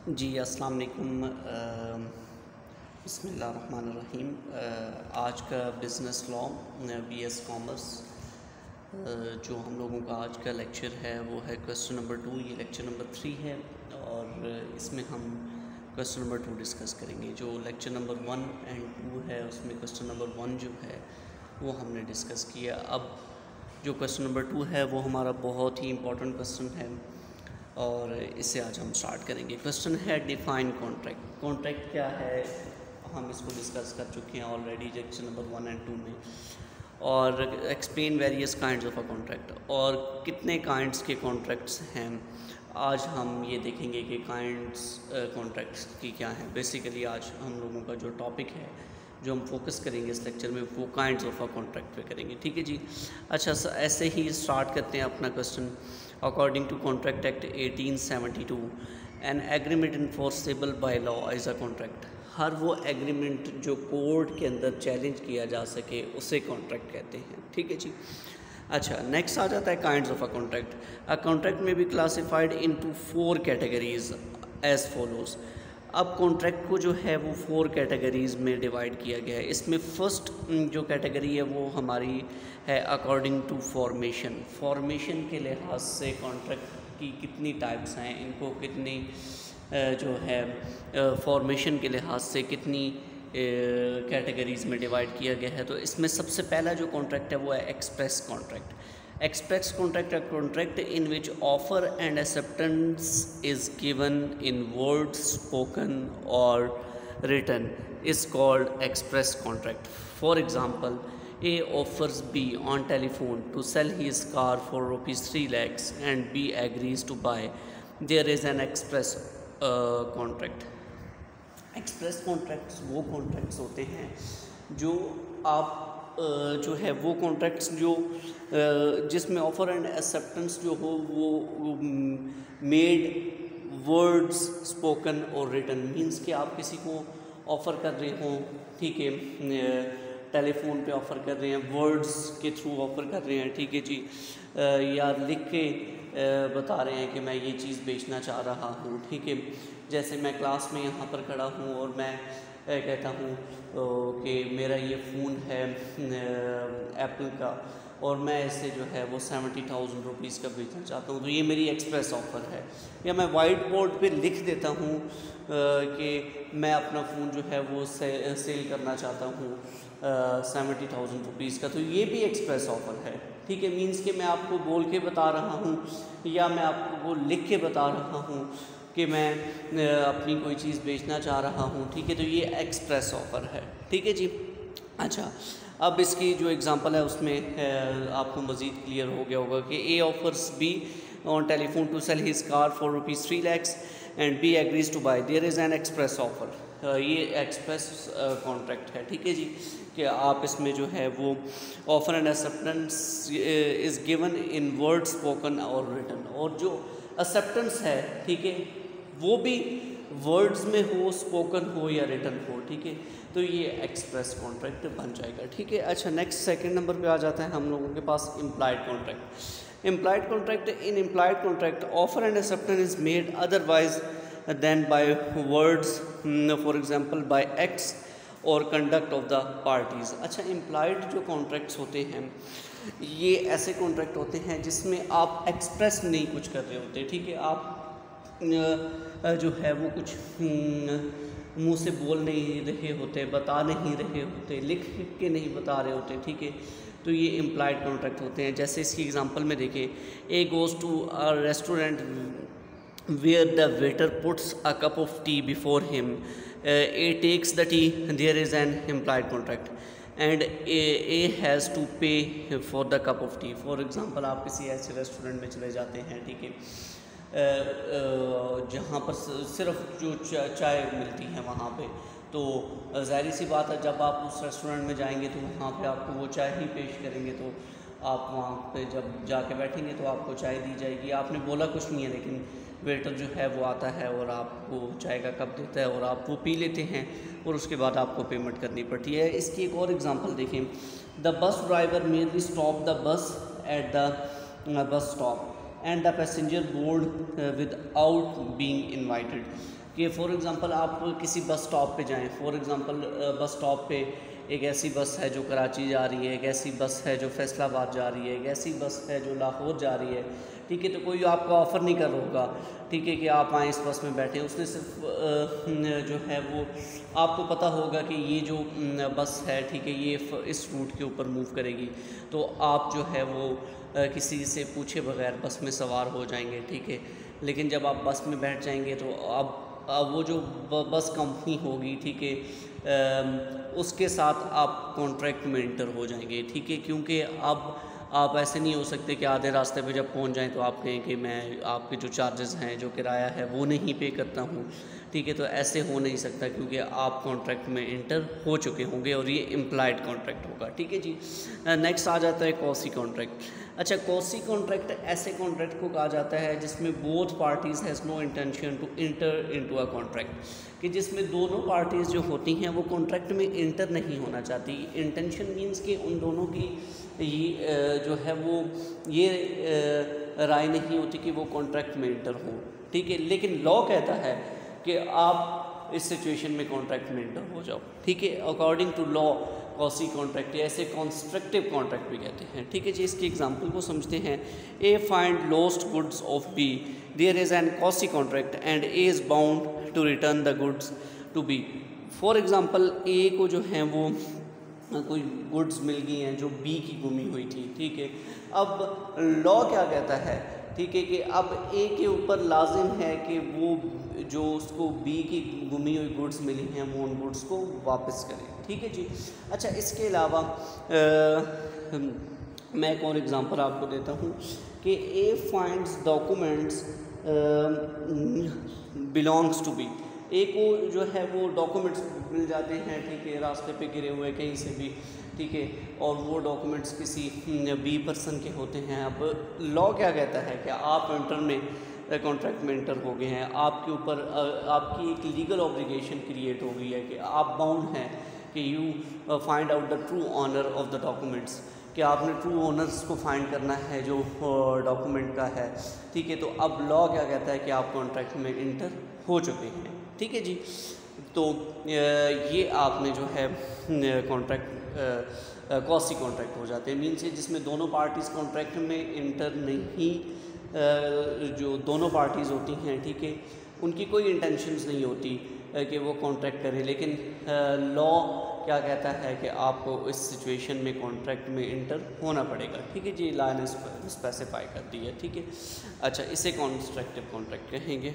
जी अस्सलाम वालेकुम। बिस्मिल्लाहिर्रहमानिर्रहीम। आज का बिज़नेस लॉ बीएस कॉमर्स जो हम लोगों का आज का लेक्चर है वो है क्वेश्चन नंबर 2। ये लेक्चर नंबर 3 है और इसमें हम क्वेश्चन नंबर 2 डिस्कस करेंगे। जो लेक्चर नंबर 1 एंड 2 है उसमें क्वेश्चन नंबर 1 जो है वो हमने डिस्कस किया। अब जो क्वेश्चन नंबर 2 है वो हमारा बहुत ही इम्पोर्टेंट क्वेश्चन है और इससे आज हम स्टार्ट करेंगे। क्वेश्चन है डिफाइन कॉन्ट्रैक्ट। कॉन्ट्रैक्ट क्या है हम इसको डिस्कस कर चुके हैं ऑलरेडी लेक्चर नंबर 1 एंड 2 में। और explain various kinds of a contract, और कितने काइंड्स के कॉन्ट्रैक्ट्स हैं आज हम ये देखेंगे कि काइंड्स कॉन्ट्रैक्ट्स की क्या हैं। बेसिकली आज हम लोगों का जो टॉपिक है जो हम फोकस करेंगे इस लेक्चर में वो काइंड्स ऑफ अ कॉन्ट्रैक्ट पे करेंगे। ठीक है जी। अच्छा, ऐसे ही स्टार्ट करते हैं अपना question. According to contract act 1872 an agreement enforceable by law is a contract. हर वो एग्रीमेंट जो कोर्ट के अंदर चैलेंज किया जा सके उसे कॉन्ट्रैक्ट कहते हैं। ठीक है जी। अच्छा, नेक्स्ट आ जाता है kinds of a contract. A contract में be classified into 4 categories as follows. अब कॉन्ट्रैक्ट को जो है वो 4 कैटेगरीज़ में डिवाइड किया गया है। इसमें फर्स्ट जो कैटेगरी है वो हमारी है अकॉर्डिंग टू फॉर्मेशन। फॉर्मेशन के लिहाज से कॉन्ट्रैक्ट की कितनी टाइप्स हैं, इनको कितनी जो है फॉर्मेशन के लिहाज से कितनी कैटेगरीज़ में डिवाइड किया गया है। तो इसमें सबसे पहला जो कॉन्ट्रैक्ट है वो है express contract. Express contract, a contract in which offer and acceptance is given in words spoken or written is called express contract. For example, A offers B on telephone to sell his car for rupees 3 lakhs and B agrees to buy. There is an express contract. Express contracts वो contracts होते हैं जो आप जो है वो contracts जो जिसमें ऑफ़र एंड एक्सेप्टेंस जो हो वो मेड वर्ड्स स्पोकन और रिटन। मींस कि आप किसी को ऑफ़र कर रहे हो, ठीक है, टेलीफोन पे ऑफ़र कर रहे हैं, वर्ड्स के थ्रू ऑफ़र कर रहे हैं, ठीक है जी, या लिख के बता रहे हैं कि मैं ये चीज़ बेचना चाह रहा हूँ। ठीक है, जैसे मैं क्लास में यहाँ पर खड़ा हूँ और मैं कहता हूँ कि मेरा ये फ़ोन है एप्पल का और मैं इसे जो है वो 70,000 रुपीज़ का बेचना चाहता हूँ, तो ये मेरी एक्सप्रेस ऑफ़र है। या मैं वाइट बोर्ड पे लिख देता हूँ कि मैं अपना फ़ोन जो है वो सेल करना चाहता हूँ 70,000 रुपीज़ का, तो ये भी एक्सप्रेस ऑफ़र है। ठीक है, मींस कि मैं आपको बोल के बता रहा हूँ या मैं आपको वो लिख के बता रहा हूँ कि मैं अपनी कोई चीज़ बेचना चाह रहा हूँ। ठीक है, तो ये एक्सप्रेस ऑफ़र है। ठीक है जी। अच्छा, अब इसकी जो एग्ज़ाम्पल है उसमें आपको मज़ीद क्लियर हो गया होगा कि A offers B on telephone to sell his car for rupees 3 lakhs and B agrees to buy. There is an express offer. ये एक्सप्रेस कॉन्ट्रैक्ट है। ठीक है जी, कि आप इसमें जो है वो offer and acceptance is given in word spoken और रिटन, और जो एक्सेप्टेंस है, ठीक है, वो भी वर्ड्स में हो, स्पोकन हो या रिटन हो। ठीक है, तो ये एक्सप्रेस कॉन्ट्रैक्ट बन जाएगा। ठीक है। अच्छा, नेक्स्ट सेकंड नंबर पे आ जाता है हम लोगों के पास implied contract. Implied contract, in implied contract offer and acceptance is made otherwise than by words, for example by acts और कंडक्ट ऑफ द पार्टीज़। अच्छा, इम्प्लाइड जो कॉन्ट्रैक्ट्स होते हैं ये ऐसे कॉन्ट्रैक्ट होते हैं जिसमें आप एक्सप्रेस नहीं कुछ कर रहे होते। ठीक है, आप जो है वो कुछ मुंह से बोल नहीं रहे होते, बता नहीं रहे होते, लिख के नहीं बता रहे होते। ठीक है, तो ये इम्प्लाइड कॉन्ट्रैक्ट होते हैं। जैसे इसकी एग्जांपल में देखें, A goes to a restaurant where the waiter puts a cup of tea before him, A takes the tea, there is an implied contract and A has to pay for the cup of tea. For example, आप किसी ऐसे restaurant में चले जाते हैं, ठीक है, जहाँ पर सिर्फ जो चाय मिलती है वहाँ पे, तो ज़ाहिर सी बात है जब आप उस रेस्टोरेंट में जाएंगे तो वहाँ पे आपको वो चाय ही पेश करेंगे, तो आप वहाँ पे जब जाके बैठेंगे तो आपको चाय दी जाएगी। आपने बोला कुछ नहीं है, लेकिन वेटर जो है वो आता है और आपको चाय का कप देता है और आप वो पी लेते हैं और उसके बाद आपको पेमेंट करनी पड़ती है। इसकी एक और एग्ज़ाम्पल देखें, the bus driver mainly stop the bus at the bus stop and the passenger board without being invited. कि फॉर एग्ज़ाम्पल आप किसी बस स्टॉप पे जाएं, फॉर एग्ज़ाम्पल बस स्टॉप पे एक ऐसी बस है जो कराची जा रही है, एक ऐसी बस है जो फैसलाबाद जा रही है, एक ऐसी बस है जो लाहौर जा रही है, ठीक है। तो कोई आपको ऑफ़र नहीं कर रहा होगा, ठीक है, कि आप आएँ इस बस में बैठें। उसने सिर्फ जो है वो आपको पता होगा कि ये जो बस है, ठीक है, ये इस रूट के ऊपर मूव करेगी, तो आप जो है वो किसी से पूछे बगैर बस में सवार हो जाएंगे, ठीक है। लेकिन जब आप बस में बैठ जाएंगे तो अब वो जो बस कंपनी होगी, ठीक है, उसके साथ आप कॉन्ट्रैक्ट में इंटर हो जाएंगे, ठीक है। क्योंकि अब आप ऐसे नहीं हो सकते कि आधे रास्ते पे जब पहुंच जाएं तो आप कहें कि मैं आपके जो चार्जेस हैं, जो किराया है, वो नहीं पे करता हूं, ठीक है। तो ऐसे हो नहीं सकता क्योंकि आप कॉन्ट्रैक्ट में इंटर हो चुके होंगे और ये इम्प्लाइड कॉन्ट्रैक्ट होगा, ठीक है जी। नेक्स्ट आ जाता है कॉसी कॉन्ट्रैक्ट। अच्छा, कॉसी कॉन्ट्रैक्ट ऐसे कॉन्ट्रैक्ट को कहा जाता है जिसमें both parties has no intention to enter into a contract, कि जिसमें दोनों पार्टीज़ जो होती हैं वो कॉन्ट्रैक्ट में इंटर नहीं होना चाहती। इंटेंशन मीन्स कि उन दोनों की ये जो है वो ये राय नहीं होती कि वो कॉन्ट्रैक्ट में इंटर हो, ठीक है। लेकिन लॉ कहता है कि आप इस सिचुएशन में कॉन्ट्रैक्ट में इंटर हो जाओ, ठीक है। According to law quasi contract, ऐसे कंस्ट्रक्टिव कॉन्ट्रैक्ट भी कहते हैं, ठीक है जी। इसकी एग्जांपल को समझते हैं। A found lost goods of B, there is an quasi contract and A is bound to return the goods to B. For example A को जो है वो कोई गुड्स मिल गई हैं जो बी की गुमी हुई थी, ठीक है। अब लॉ क्या कहता है, ठीक है, कि अब ए के ऊपर लाजिम है कि वो जो उसको बी की गुमी हुई गुड्स मिली हैं वो उन गुड्स को वापस करें, ठीक है जी। अच्छा, इसके अलावा मैं एक और एग्ज़ाम्पल आपको देता हूँ कि A finds documents belongs to B. A को जो है वो डॉक्यूमेंट्स मिल जाते हैं, ठीक है, रास्ते पे गिरे हुए कहीं से भी, ठीक है, और वो डॉक्यूमेंट्स किसी बी पर्सन के होते हैं। अब लॉ क्या कहता है कि आप इंटर में कॉन्ट्रैक्ट में इंटर हो गए हैं, आपके ऊपर आपकी एक लीगल ऑब्लिगेशन क्रिएट हो गई है कि आप बाउंड हैं कि you find out the true owner of the documents, कि आपने ट्रू ओनर्स को फाइंड करना है जो डॉक्यूमेंट का है, ठीक है। तो अब लॉ क्या कहता है कि आप कॉन्ट्रैक्ट में इंटर हो चुके हैं, ठीक है जी। तो ये आपने जो है कॉन्ट्रैक्ट कॉसी कॉन्ट्रैक्ट हो जाते हैं, मीन्स है जिसमें दोनों पार्टीज़ कॉन्ट्रैक्ट में इंटर नहीं, जो दोनों पार्टीज़ होती हैं, ठीक है, उनकी कोई इंटेंशंस नहीं होती कि वो कॉन्ट्रैक्ट करें। लेकिन लॉ क्या कहता है कि आपको इस सिचुएशन में कॉन्ट्रैक्ट में इंटर होना पड़ेगा, ठीक है जी। लॉ ने स्पेसिफाई कर दी है, ठीक है। अच्छा, इसे कंस्ट्रक्टिव कॉन्ट्रैक्ट कहेंगे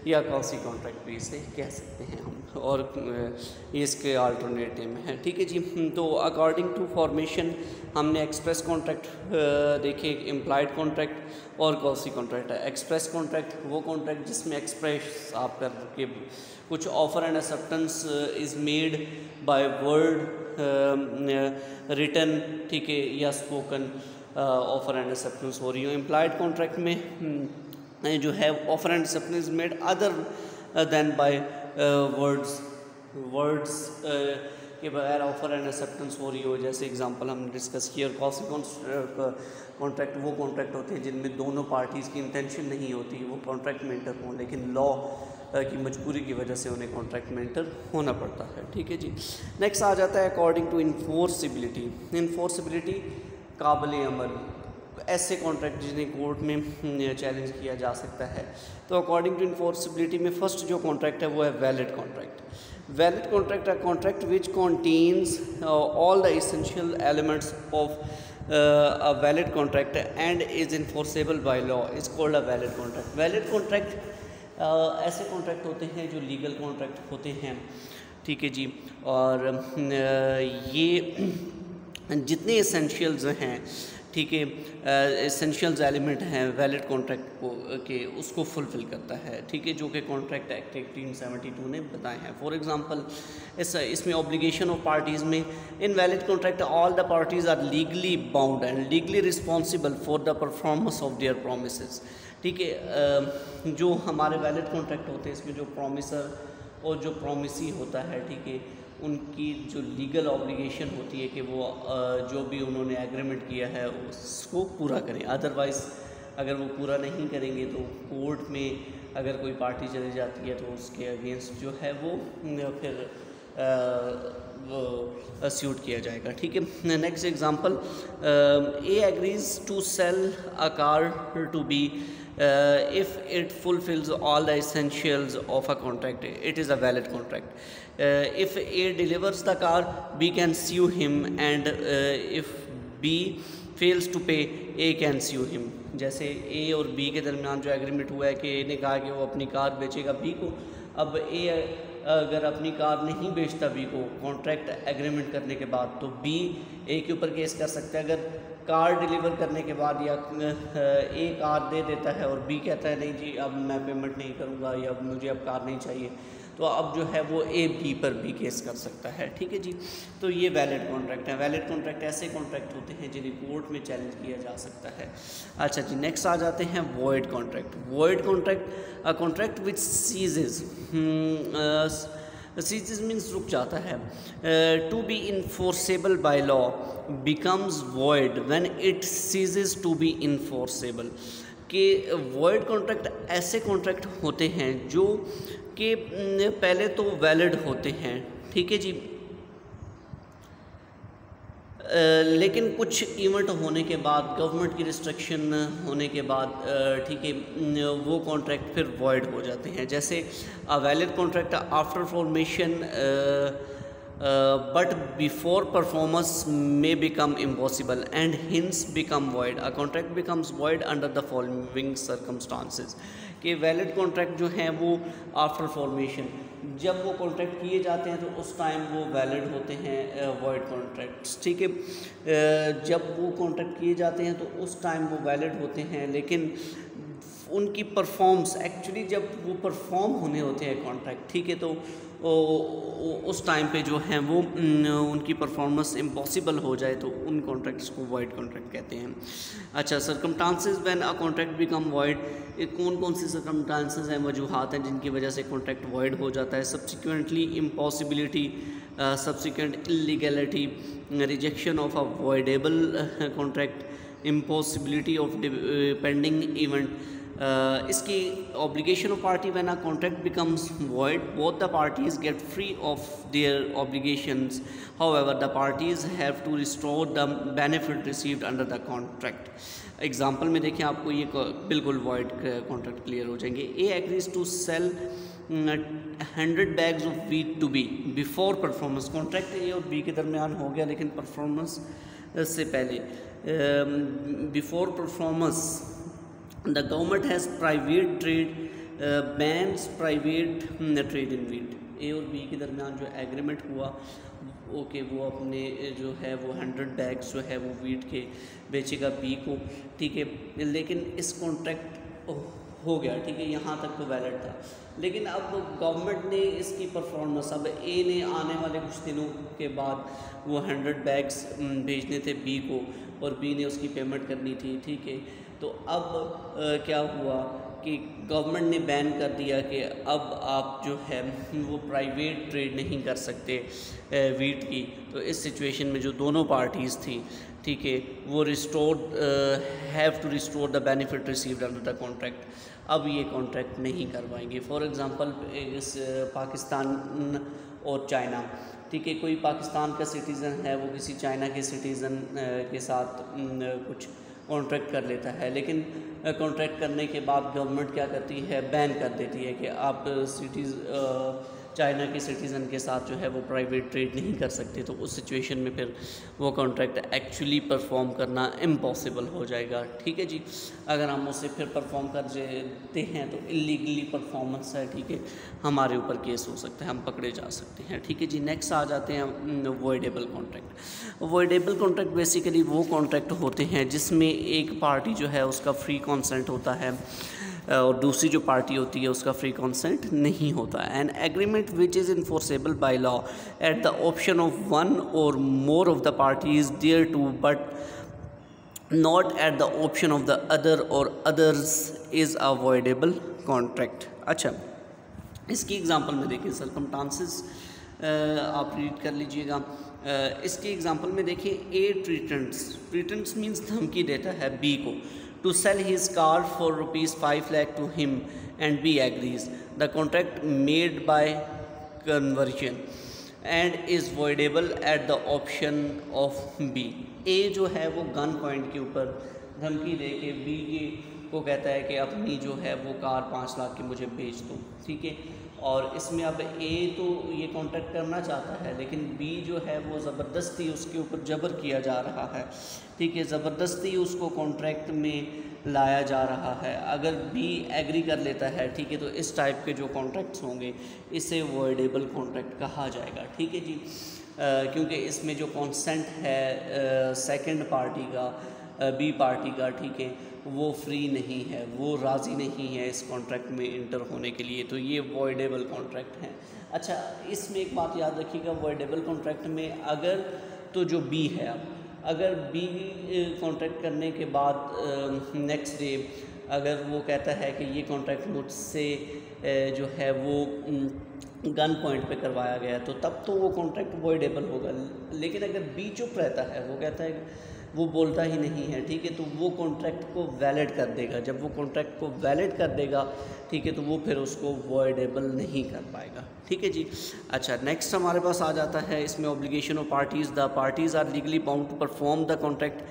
या कॉसी कॉन्ट्रैक्ट भी इसे कह सकते हैं हम, और इसके अल्टरनेटिव में है, ठीक है जी। तो अकॉर्डिंग टू फॉर्मेशन हमने एक्सप्रेस कॉन्ट्रैक्ट देखे, इम्प्लाइड कॉन्ट्रैक्ट और कॉसी कॉन्ट्रैक्ट है। एक्सप्रेस कॉन्ट्रैक्ट वो कॉन्ट्रैक्ट जिसमें एक्सप्रेस आप करके कुछ offer and acceptance is made by word written, ठीक है, या स्पोकन ऑफर एंड एक्सेप्टेंस हो रही हो। इम्प्लाइड कॉन्ट्रैक्ट में जो है offer and acceptance made other than by words के बगैर ऑफर एंड एक्सेप्टेंस हो रही हो, जैसे एग्जांपल हमने डिस्कस किया। और कॉसी कॉन्ट्रैक्ट वो कॉन्ट्रैक्ट होते हैं जिनमें दोनों पार्टीज़ की इंटेंशन नहीं होती वो कॉन्ट्रैक्ट में इंटर हों, लेकिन लॉ की मजबूरी की वजह से उन्हें कॉन्ट्रैक्ट में इंटर होना पड़ता है, ठीक है जी। नेक्स्ट आ जाता है अकॉर्डिंग टू इन्फोर्सिबिलिटी। इन्फोर्सिबिलिटी काबिल अमल, ऐसे कॉन्ट्रैक्ट जिन्हें कोर्ट में चैलेंज किया जा सकता है। तो अकॉर्डिंग टू इन्फोर्सिबिलिटी में फर्स्ट जो कॉन्ट्रैक्ट है वो है valid contract. Valid contract a contract which contains all the essential elements of a valid contract and is enforceable by law is called a valid contract. valid contract ऐसे contract होते हैं जो legal contract होते हैं, ठीक है जी। और ये जितने एसेंशियल्स हैं, ठीक है, एसेंशियल्स एलिमेंट हैं वैलिड कॉन्ट्रैक्ट को के उसको फुलफ़िल करता है, ठीक है, जो कि कॉन्ट्रैक्ट एक्ट 1872 ने बताए हैं। फॉर एग्जांपल इसमें ऑब्लिगेशन ऑफ पार्टीज़ में in valid contract all the parties are legally bound and legally responsible for the performance of their promises, ठीक है। जो हमारे वैलिड कॉन्ट्रैक्ट होते हैं इसमें जो प्रोमिसर और जो प्रोमिसी होता है, ठीक है, उनकी जो लीगल ऑब्लिगेशन होती है कि वो जो भी उन्होंने एग्रीमेंट किया है उसको पूरा करें। अदरवाइज़ अगर वो पूरा नहीं करेंगे तो कोर्ट में अगर कोई पार्टी चली जाती है तो उसके अगेंस्ट जो है वो फिर सूट किया जाएगा, ठीक है। Next example, A agrees to sell a car to B if it fulfills all the essentials of a contract, it is a valid contract. If A delivers the car, B can sue him, and if B fails to pay, A can sue him. जैसे A और B के दरमियान जो agreement हुआ है कि A ने कहा कि वो अपनी कार बेचेगा B को, अब A अगर अपनी कार नहीं बेचता B को कॉन्ट्रैक्ट एग्रीमेंट करने के बाद, तो B A के ऊपर केस कर सकता है। अगर कार डिलीवर करने के बाद या ए कार दे देता है और बी कहता है नहीं जी अब मैं पेमेंट नहीं करूँगा या मुझे अब कार नहीं चाहिए, तो अब जो है वो ए बी पर भी केस कर सकता है, ठीक है जी। तो ये वैलिड कॉन्ट्रैक्ट है। वैलिड कॉन्ट्रैक्ट ऐसे कॉन्ट्रैक्ट होते हैं जिन्हें कोर्ट में चैलेंज किया जा सकता है। अच्छा जी, नेक्स्ट आ जाते हैं void contract. Void contract, a contract which ceases, ceases means रुक जाता है, to be enforceable by law becomes void when it ceases to be enforceable। कि void कॉन्ट्रैक्ट ऐसे कॉन्ट्रैक्ट होते हैं जो कि पहले तो वैलिड होते हैं, ठीक है जी, लेकिन कुछ इवेंट होने के बाद, गवर्नमेंट की रिस्ट्रिक्शन होने के बाद, ठीक है, वो कॉन्ट्रैक्ट फिर वॉइड हो जाते हैं। जैसे a valid contract after formation but before performance may become impossible and hence become void। A contract becomes void under the following circumstances। कि वैलिड कॉन्ट्रैक्ट जो हैं वो आफ्टर फॉर्मेशन, जब वो कॉन्ट्रैक्ट किए जाते हैं तो उस टाइम वो वैलिड होते हैं वॉइड कॉन्ट्रैक्ट्स, ठीक है। जब वो कॉन्ट्रैक्ट किए जाते हैं तो उस टाइम वो वैलिड होते हैं, लेकिन उनकी परफॉर्म्स एक्चुअली जब वो परफॉर्म होने होते हैं कॉन्ट्रैक्ट, ठीक है, तो उस टाइम पे जो है वो उनकी परफॉर्मेंस इम्पॉसिबल हो जाए तो उन कॉन्ट्रैक्ट्स को वॉइड कॉन्ट्रैक्ट कहते हैं। अच्छा, circumstances when a contract become void, कौन कौन सी सर्कमस्टांसेस हैं, वजूहात हैं जिनकी वजह से कॉन्ट्रैक्ट वॉइड हो जाता है। Subsequently impossibility, subsequent illegality, rejection of a voidable contract, impossibility of pending event. इसकी obligation of party when a contract becomes void, both the parties get free of their obligations, however the parties have to restore the benefit received under the contract। Example में देखें आपको ये बिल्कुल void contract clear हो जाएंगे। A agrees to sell 100 bags of wheat to B before performance। Contract A और B के दरमियान हो गया लेकिन परफॉर्मेंस से पहले, before performance the government has private trade, bans private trade in wheat। ए और बी के दरमियान जो एग्रीमेंट हुआ, ओके, वो अपने जो है वो 100 बैग्स जो है वो वीट के बेचेगा बी को, ठीक है, लेकिन इस कॉन्ट्रैक्ट हो गया, ठीक है, यहाँ तक तो वैलिड था। लेकिन अब गवर्नमेंट ने इसकी परफॉर्मेंस, अब ए ने आने वाले कुछ दिनों के बाद वो 100 बैग्स भेजने थे बी को और बी ने उसकी पेमेंट करनी थी, ठीक है। तो अब क्या हुआ कि गवर्नमेंट ने बैन कर दिया कि अब आप जो है वो प्राइवेट ट्रेड नहीं कर सकते वीट की। तो इस सिचुएशन में जो दोनों पार्टीज़ थी, ठीक है, वो have to restore the benefit received under the contract. अब ये कॉन्ट्रैक्ट नहीं करवाएंगे। फॉर एग्ज़ाम्पल इस पाकिस्तान और चाइना, ठीक है, कोई पाकिस्तान का सिटीज़न है वो किसी चाइना के सिटीज़न के साथ कुछ कॉन्ट्रैक्ट कर लेता है, लेकिन कॉन्ट्रैक्ट करने के बाद गवर्नमेंट क्या करती है, बैन कर देती है कि आप चाइना के सिटीज़न के साथ जो है वो प्राइवेट ट्रेड नहीं कर सकते। तो उस सिचुएशन में फिर वो कॉन्ट्रैक्ट एक्चुअली परफॉर्म करना इम्पॉसिबल हो जाएगा, ठीक है जी। अगर हम उसे फिर परफॉर्म कर देते हैं तो इलीगली परफॉर्मेंस है, ठीक है, हमारे ऊपर केस हो सकता है, हम पकड़े जा सकते हैं, ठीक है जी। नेक्स्ट आ जाते हैं voidable contract. Voidable contract basically वो कॉन्ट्रैक्ट होते हैं जिसमें एक पार्टी जो है उसका फ्री कॉन्सेंट होता है और दूसरी जो पार्टी होती है उसका फ्री कॉन्सेंट नहीं होता। An agreement which is enforceable by law at the option of one or more of the parties thereto but not at the option of the other or others is a voidable contract. अच्छा, इसकी example में देखिए, circumstances आप read कर लीजिएगा। इसके example में देखिए, ए प्रीटेंड्स मीन्स धमकी देता है बी को to sell his car for rupees 5 lakh to him and B agrees. The contract made by conversion and is voidable at the option of B. A जो है वो गन पॉइंट के ऊपर धमकी दे के B को कहता है कि अपनी जो है वो कार 5 लाख की मुझे बेच दो, ठीक है। और इसमें अब ए तो ये कॉन्ट्रैक्ट करना चाहता है, लेकिन बी जो है वो ज़बरदस्ती उसके ऊपर जबर किया जा रहा है, ठीक है, ज़बरदस्ती उसको कॉन्ट्रैक्ट में लाया जा रहा है। अगर बी एग्री कर लेता है, ठीक है, तो इस टाइप के जो कॉन्ट्रैक्ट्स होंगे इसे वॉइडेबल कॉन्ट्रैक्ट कहा जाएगा, ठीक है जी। क्योंकि इसमें जो कॉन्सेंट है सेकंड पार्टी का, बी पार्टी का, ठीक है, वो फ्री नहीं है, वो राज़ी नहीं है इस कॉन्ट्रैक्ट में इंटर होने के लिए, तो ये वॉइडेबल कॉन्ट्रैक्ट है। अच्छा, इसमें एक बात याद रखिएगा, वॉइडेबल कॉन्ट्रैक्ट में अगर तो जो बी है, अब अगर बी कॉन्ट्रैक्ट करने के बाद नेक्स्ट डे अगर वो कहता है कि ये कॉन्ट्रैक्ट मुझसे जो है वो गन पॉइंट पे करवाया गया, तो तब तो वो कॉन्ट्रैक्ट वॉइडेबल होगा। लेकिन अगर बी चुप रहता है, वो कहता है, वो बोलता ही नहीं है, ठीक है, तो वो कॉन्ट्रैक्ट को वैलिड कर देगा। जब वो कॉन्ट्रैक्ट को वैलिड कर देगा, ठीक है, तो वो फिर उसको वॉइडेबल नहीं कर पाएगा, ठीक है जी। अच्छा, नेक्स्ट हमारे पास आ जाता है इसमें obligation of parties. The parties are legally bound to perform the contract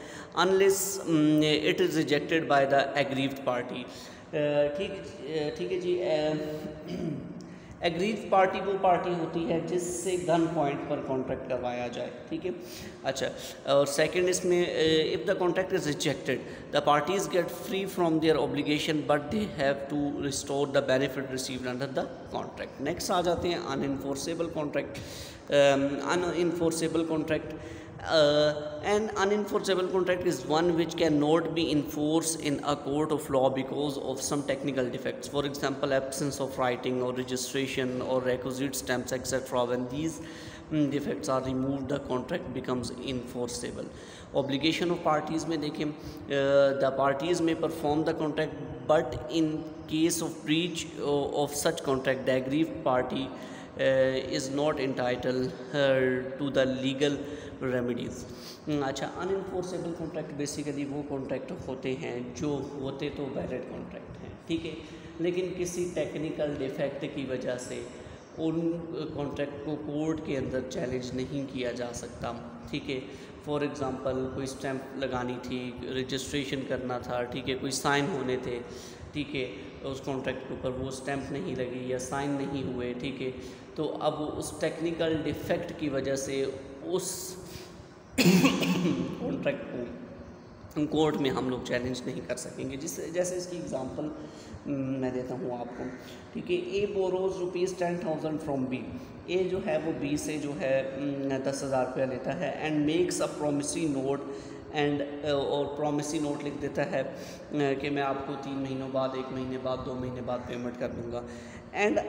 unless it is rejected by the aggrieved party. ठीक है जी। एग्रीव पार्टी वो पार्टी होती है जिससे गन पॉइंट पर कॉन्ट्रैक्ट करवाया जाए, ठीक है। अच्छा, और सेकंड इसमें if the contract is rejected the parties get free from their obligation but they have to restore the benefit received under the contract. Next आ जाते हैं unenforceable contract. Unenforceable contract, an unenforceable contract is one which cannot be enforced in a court of law because of some technical defects, for example absence of writing or registration or requisite stamps etc. When these defects are removed, the contract becomes enforceable. Obligation of parties में देखें, the parties may perform the contract but in case of breach of such contract the aggrieved party is not entitled to the legal remedies. अच्छा, अनइन्फोर्सेबल contract basically वो contract होते हैं जो होते तो valid contract हैं, ठीक है, लेकिन किसी टेक्निकल डिफेक्ट की वजह से उन कॉन्ट्रैक्ट को कोर्ट के अंदर चैलेंज नहीं किया जा सकता, ठीक है। फॉर एग्ज़ाम्पल कोई स्टैंप लगानी थी, रजिस्ट्रेशन करना था, ठीक है, कोई साइन होने थे, ठीक है, उस कॉन्ट्रैक्ट के ऊपर वो स्टैंप नहीं लगी या साइन नहीं हुए, ठीक है, तो अब उस टेक्निकल डिफेक्ट की वजह से उस कॉन्ट्रैक्ट को कोर्ट में हम लोग चैलेंज नहीं कर सकेंगे। जैसे इसकी एग्जांपल मैं देता हूँ आपको, ठीक है। ए बोरोज रुपीज़ 10,000 फ्रॉम बी। ए जो है वो बी से जो है 10,000 रुपया लेता है and makes a promissory note and और प्रोमिसरी नोट लिख देता है कि मैं आपको 3 महीनों बाद, 1 महीने बाद, 2 महीने बाद पेमेंट कर दूँगा। And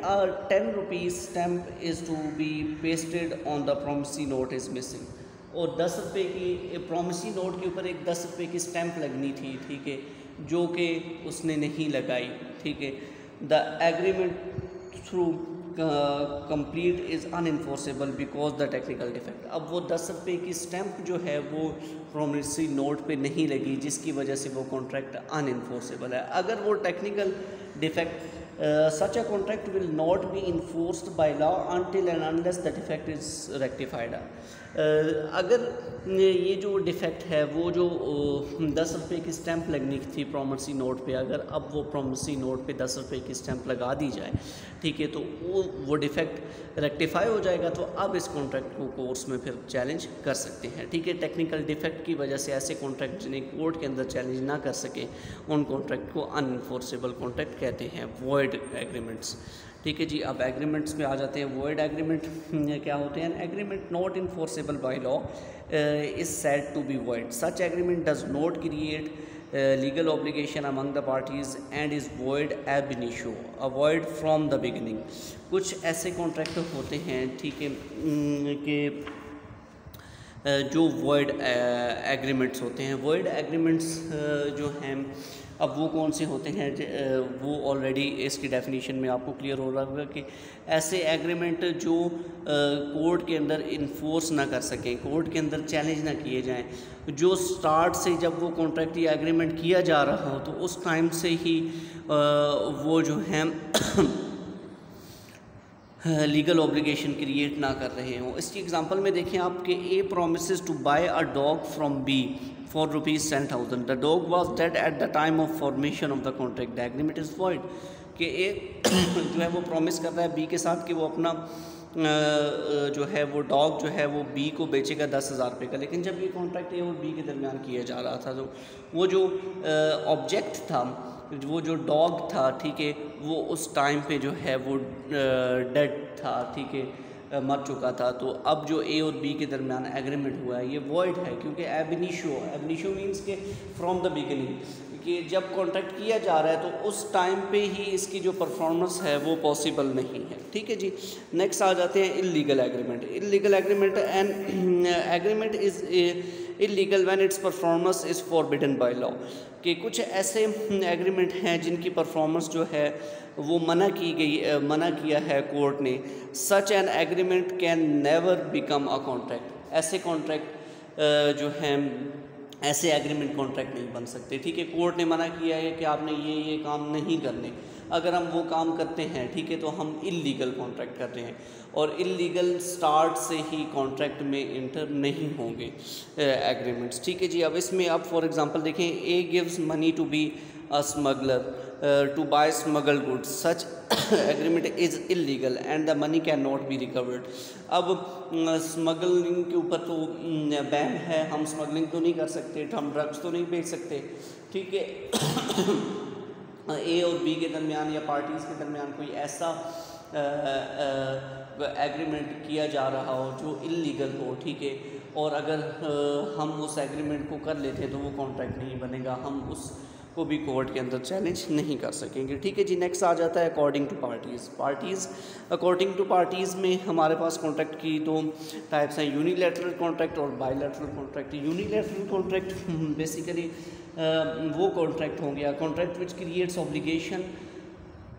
10 rupees stamp is to be pasted on the promissory note is missing. और 10 रुपये की प्रोमिसरी नोट के ऊपर एक 10 रुपये की स्टैंप लगनी थी, ठीक है, जो कि उसने नहीं लगाई, ठीक है। The agreement through complete is unenforceable because the technical defect. अब वो 10 रुपये की स्टैंप जो है वो प्रोमिसरी नोट पे नहीं लगी, जिसकी वजह से वो कॉन्ट्रैक्ट अनइन्फोर्सेबल है। अगर वो technical defect such a contract will not be enforced by law until and unless the defect is rectified। अगर ये जो डिफेक्ट है वो जो 10 रुपये की स्टैंप लगनी थी प्रोमिसरी नोट पे, अगर अब वो प्रोमिसरी नोट पे 10 रुपये की स्टैंप लगा दी जाए, ठीक है, तो वो डिफेक्ट रेक्टिफाई हो जाएगा, तो अब इस कॉन्ट्रैक्ट को कोर्ट्स में फिर चैलेंज कर सकते हैं, ठीक है। टेक्निकल डिफेक्ट की वजह से ऐसे कॉन्ट्रैक्ट जिन्हें कोर्ट के अंदर चैलेंज ना कर सके उन कॉन्ट्रैक्ट को अनइन्फोर्सेबल कॉन्ट्रैक्ट कहते हैं, वॉइड एग्रीमेंट्स, ठीक है जी। अब एग्रीमेंट्स में आ जाते हैं। वॉइड एग्रीमेंट क्या होते हैं? Agreement not enforceable by law is said to be void. Such agreement does not create legal obligation among the parties and is void ab initio, avoid from the beginning. कुछ ऐसे contract होते हैं, ठीक है, कि जो वॉइड एग्रीमेंट्स होते हैं। वॉइड एग्रीमेंट्स जो हैं अब वो कौन से होते हैं, वो ऑलरेडी इसकी डेफिनेशन में आपको क्लियर हो रहा होगा कि ऐसे एग्रीमेंट जो कोर्ट के अंदर इन्फोर्स ना कर सकें, कोर्ट के अंदर चैलेंज ना किए जाएं, जो स्टार्ट से जब वो कॉन्ट्रैक्ट या एग्रीमेंट किया जा रहा हो तो उस टाइम से ही वो जो है लीगल ऑब्लिगेशन क्रिएट ना कर रहे हों। इसकी एग्जांपल में देखें आप कि A promises to buy a dog from B for ₹10,000, the dog was dead at the time of formation of the contract, the agreement is void. कि ए जो है वो प्रॉमिस कर रहा है बी के साथ कि वो अपना जो है वो डॉग जो है वो बी को बेचेगा 10,000 रुपये का, लेकिन जब ये कॉन्ट्रैक्ट ए और बी के दरमियान किया जा रहा था तो वो जो ऑब्जेक्ट था, वो जो डॉग था, ठीक है, वो उस टाइम पे जो है वो डेड था, ठीक है, मर चुका था। तो अब जो ए और बी के दरमियान एग्रीमेंट हुआ है ये वॉइड है, क्योंकि एबनिशो मीन्स के फ्रॉम द बिगिनिंग, कि जब कॉन्ट्रैक्ट किया जा रहा है तो उस टाइम पे ही इसकी जो परफॉर्मेंस है वो पॉसिबल नहीं है। ठीक है जी, नेक्स्ट आ जाते हैं illegal agreement. Illegal agreement and agreement is illegal when it's performance is forbidden by law, कि कुछ ऐसे एग्रीमेंट हैं जिनकी परफॉर्मेंस जो है वो मना किया है कोर्ट ने। Such an agreement can never become a contract, ऐसे कॉन्ट्रैक्ट जो हैं, ऐसे एग्रीमेंट कॉन्ट्रैक्ट नहीं बन सकते। ठीक है, कोर्ट ने मना किया है कि आपने ये काम नहीं करने, अगर हम वो काम करते हैं, ठीक है, तो हम इल्लीगल कॉन्ट्रैक्ट कर रहे हैं, और इल्लीगल स्टार्ट से ही कॉन्ट्रैक्ट में इंटर नहीं होंगे एग्रीमेंट्स। ठीक है जी, अब इसमें आप फॉर एग्जांपल देखें, A gives money to be a smuggler to buy smuggled goods, such agreement is illegal and the money can not be recovered. अब स्मगलिंग के ऊपर तो बैन है, हम स्मगलिंग तो नहीं कर सकते, हम ड्रग्स तो नहीं बेच सकते। ठीक है, ए और बी के दरमियान या पार्टीज़ के दरमियान कोई ऐसा एग्रीमेंट किया जा रहा हो जो इल्लीगल हो, ठीक है, और अगर हम उस एग्रीमेंट को कर लेते हैं तो वो कॉन्ट्रैक्ट नहीं बनेगा, हम उसको भी कोर्ट के अंदर चैलेंज नहीं कर सकेंगे। ठीक है जी, नेक्स्ट आ जाता है according to parties. According to parties में हमारे पास कॉन्ट्रैक्ट की दो टाइप्स हैं, यूनिलैटरल कॉन्ट्रैक्ट और bilateral contract. Unilateral contract basically वो कॉन्ट्रैक्ट हो गया, contract which creates obligation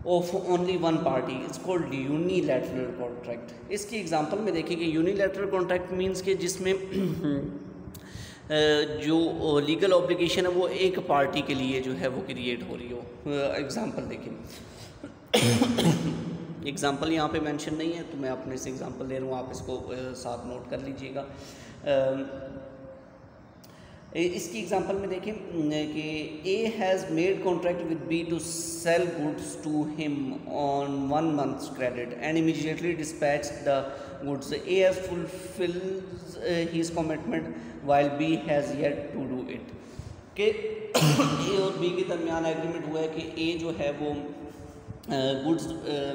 of only one party, it's called unilateral contract. इसकी एग्जांपल में देखिए कि यूनिलैटरल कॉन्ट्रैक्ट मींस के जिसमें जो लीगल ऑब्लिगेशन है वो एक पार्टी के लिए जो है वो क्रिएट हो रही हो। एग्जांपल देखिए, एग्जांपल यहाँ पे मेंशन नहीं है तो मैं अपने से एग्जांपल ले रहा हूँ, आप इसको साथ नोट कर लीजिएगा। इसकी एग्जांपल में देखें कि A has made contract with B to sell goods to him on 1 month's credit and immediately dispatch the goods. A has fulfilled his commitment while B has yet to do it. कि A और B के दरमियान agreement हुआ है कि ए जो है वो गुड्स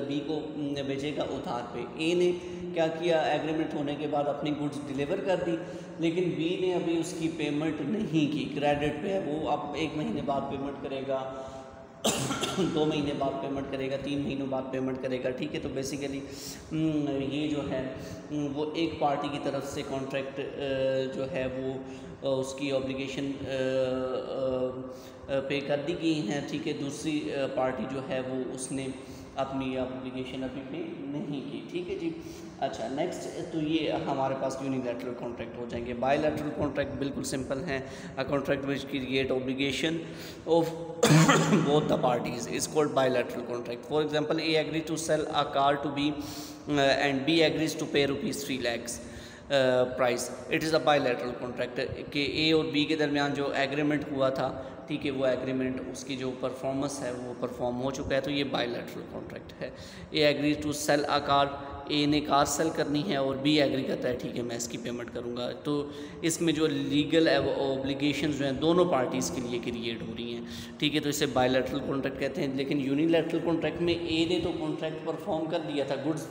बी को बेचेगा उधार पे। ए ने क्या किया, एग्रीमेंट होने के बाद अपनी गुड्स डिलीवर कर दी, लेकिन बी ने अभी उसकी पेमेंट नहीं की, क्रेडिट पे है वो, अब 1 महीने बाद पेमेंट करेगा 2 महीने बाद पेमेंट करेगा, 3 महीनों बाद पेमेंट करेगा। ठीक है, तो बेसिकली ये जो है वो एक पार्टी की तरफ से कॉन्ट्रैक्ट जो है वो उसकी ऑब्लिगेशन पे कर दी गई हैं। ठीक है, दूसरी पार्टी जो है वो उसने अपनी ऑब्लिगेशन अभी पे नहीं की। ठीक है जी, अच्छा नेक्स्ट, तो ये हमारे पास यूनिलैटरल कॉन्ट्रैक्ट हो जाएंगे। बायलैटरल कॉन्ट्रैक्ट बिल्कुल सिंपल हैं, a contract which create obligation of both the parties is called bilateral contract. For example, A agree to sell a car to B and B agrees to pay ₹3 lakhs price, it is a bilateral contract. कि A और B के दरमियान जो agreement हुआ था, ठीक है, वो एग्रीमेंट उसकी जो परफॉर्मेंस है वो परफॉर्म हो चुका है, तो ये बायलैटरल कॉन्ट्रैक्ट है। A agree to sell a car, A ने कार सेल करनी है और बी एग्री करता है, ठीक है, मैं इसकी पेमेंट करूँगा। तो इसमें जो लीगल ऑब्लिगेशंस जो हैं दोनों पार्टीज़ के लिए क्रिएट हो रही हैं। ठीक है, तो इसे बायलैटरल कॉन्ट्रैक्ट कहते हैं। लेकिन यूनिलैटरल कॉन्ट्रैक्ट में ए ने तो कॉन्ट्रैक्ट परफॉर्म कर दिया था, गुड्स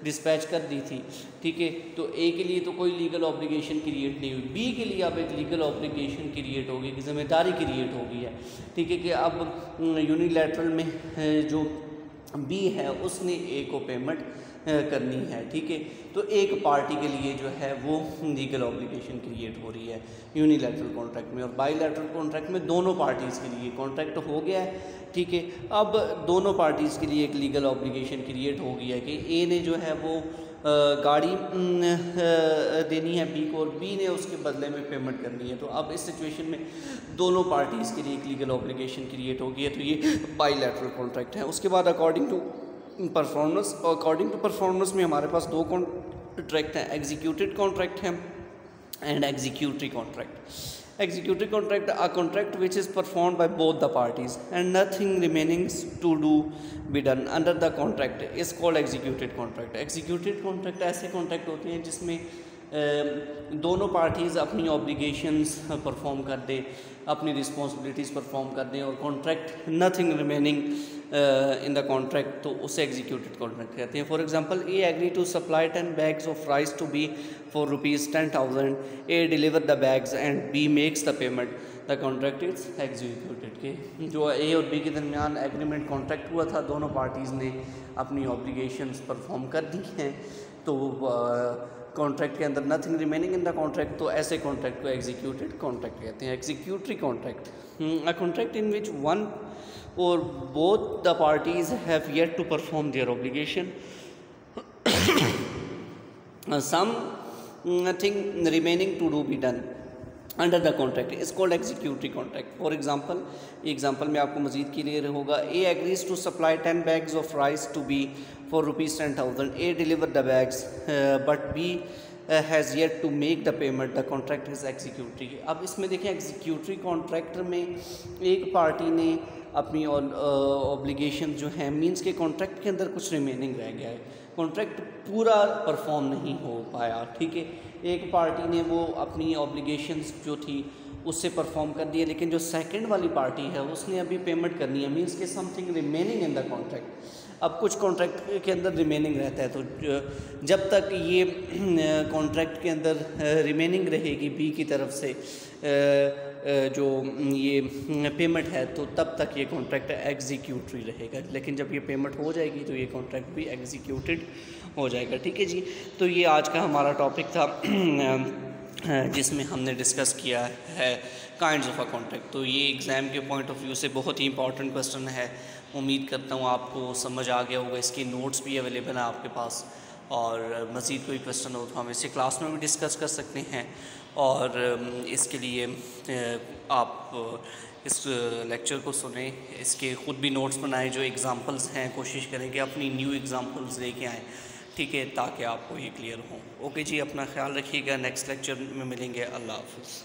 डिस्पैच कर दी थी, ठीक है, तो ए के लिए तो कोई लीगल ऑब्लिगेशन क्रिएट नहीं हुई। बी के लिए अब एक लीगल ऑब्लिगेशन क्रिएट होगी, कि जिम्मेदारी क्रिएट हो गई है। ठीक है, कि अब यूनिलैटरल में जो बी है उसने ए को पेमेंट करनी है, ठीक है। तो एक पार्टी के लिए जो है वो लीगल ऑब्लिगेशन क्रिएट हो रही है यूनिलैटरल कॉन्ट्रैक्ट में, और बाईलैटरल कॉन्ट्रैक्ट में दोनों पार्टीज़ के लिए कॉन्ट्रैक्ट हो गया है, ठीक है। अब दोनों पार्टीज़ के लिए एक लीगल ऑब्लिगेशन क्रिएट हो गया है कि ए ने जो है वो गाड़ी देनी है बी को, और बी ने उसके बदले में पेमेंट करनी है। तो अब इस सिचुएशन में दोनों पार्टीज़ के लिए एक लीगल ऑब्लिगेशन क्रिएट हो गई है, तो ये बाईलैटरल कॉन्ट्रैक्ट है। उसके बाद अकॉर्डिंग टू परफॉर्मेंस में हमारे पास दो कॉन्ट्रैक्ट हैं, एग्जीक्यूटेड कॉन्ट्रैक्ट है and executory contract. Executive contract, a contract which is performed by both the parties and nothing remaining to do be done under the contract is called executed contract. Executed contract ऐसे contract होते हैं जिसमें दोनों parties अपनी obligations perform कर दें, अपनी responsibilities perform कर दें, और contract nothing remaining in the contract, तो उसे एग्जीक्यूटेड कॉन्ट्रैक्ट कहते हैं। For example, A agree to supply 10 bags of rice to B for ₹10,000, A deliver the bags and B makes the payment, the contract is executed. के जो ए और B के दरमियान agreement contract हुआ था, दोनों पार्टीज़ ने अपनी ऑब्लिगेशंस परफॉर्म कर दी हैं, तो कॉन्ट्रैक्ट के अंदर nothing remaining in the contract, तो ऐसे कॉन्ट्रैक्ट को एग्जीक्यूटेड कॉन्ट्रैक्ट कहते हैं। Executory contract, a contract in which one or both the parties have yet to perform their obligation, something remaining to do be done under the contract is called executory contract. For example में आपको मजीद clear होगा, A agrees to supply 10 bags of rice to B for ₹10,000, A deliver the bags but B has yet to make the payment, the contract is executory. अब इसमें देखें, executory contract में एक party ने अपनी ऑब्लिगेशन जो है, मींस के कॉन्ट्रैक्ट के अंदर कुछ रिमेनिंग रह गया है, कॉन्ट्रैक्ट पूरा परफॉर्म नहीं हो पाया, ठीक है। एक पार्टी ने वो अपनी ऑब्लिगेशंस जो थी उससे परफॉर्म कर दिया, लेकिन जो सेकंड वाली पार्टी है उसने अभी पेमेंट करनी है, मींस के something remaining in the contract. अब कुछ कॉन्ट्रैक्ट के अंदर रिमेनिंग रहता है, तो जब तक ये कॉन्ट्रैक्ट के अंदर रिमेनिंग रहेगी बी की तरफ से जो ये पेमेंट है, तो तब तक ये कॉन्ट्रैक्ट एग्जीक्यूटरी रहेगा, लेकिन जब ये पेमेंट हो जाएगी तो ये कॉन्ट्रैक्ट भी एग्जीक्यूटेड हो जाएगा, ठीक है जी। तो ये आज का हमारा टॉपिक था जिसमें हमने डिस्कस किया है काइंड्स ऑफ अ कॉन्ट्रैक्ट। तो ये एग्ज़ाम के पॉइंट ऑफ व्यू से बहुत ही इंपॉर्टेंट क्वेश्चन है, उम्मीद करता हूँ आपको समझ आ गया होगा। इसके नोट्स भी अवेलेबल हैं आपके पास, और मज़ीद कोई क्वेश्चन हो तो हम इसे क्लास में भी डिस्कस कर सकते हैं, और इसके लिए आप इस लेक्चर को सुने, इसके ख़ुद भी नोट्स बनाएं, जो एग्ज़ाम्पल्स हैं कोशिश करें कि अपनी न्यू एग्ज़ाम्पल्स लेके आएँ, ठीक है, ताकि आपको ये क्लियर हो। ओके जी, अपना ख्याल रखिएगा, नेक्स्ट लेक्चर में मिलेंगे, अल्लाह हाफ़िज़।